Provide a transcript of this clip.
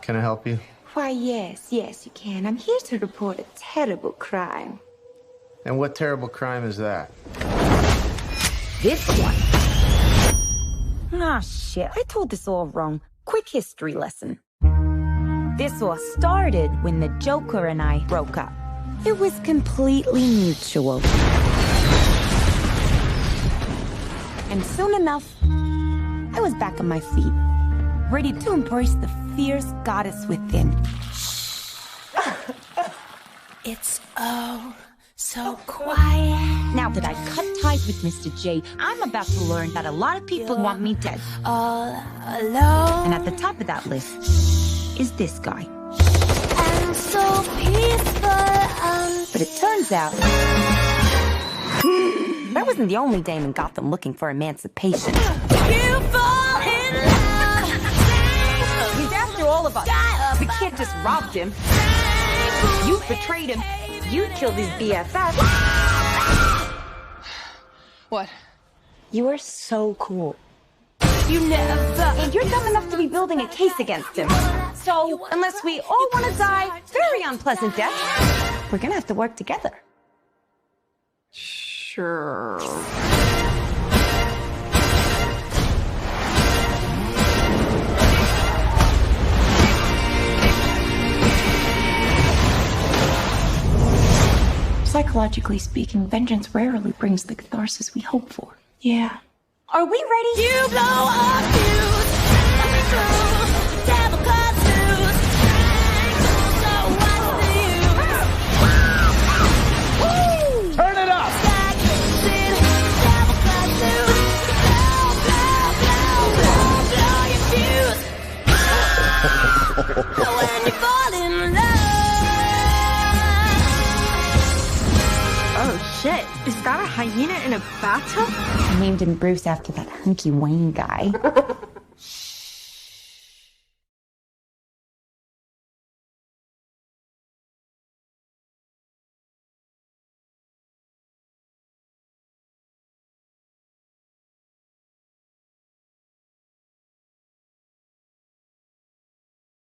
Can I help you? Why, yes, you can. I'm here to report a terrible crime. And what terrible crime is that? This one. Ah, shit. I told this all wrong. Quick history lesson. This all started when the Joker and I broke up. It was completely mutual. And soon enough, I was back on my feet, ready to embrace the fierce goddess within. It's oh so quiet. Now that I cut ties with Mr. J, I'm about to learn that a lot of people want me dead. All alone. And at the top of that list is this guy. And so peaceful. But it turns out I wasn't the only dame in Gotham looking for emancipation. You fall in love. He's after all of us. We can't just rob him. You betrayed him. You killed his BFF. What? You are so cool. You never. And you're dumb enough to be building a case against him. So, unless we all want to die very unpleasant deaths, we're gonna have to work together. Sure. Psychologically speaking, vengeance rarely brings the catharsis we hope for. Yeah. Are we ready? You blow up fuse. Devil cuts loose. So what's the use? Woo! Turn it up! Devil cuts loose. Blow your fuse. When you fall in love. Oh shit, is that a hyena in a bathtub? I named him Bruce after that hunky Wayne guy.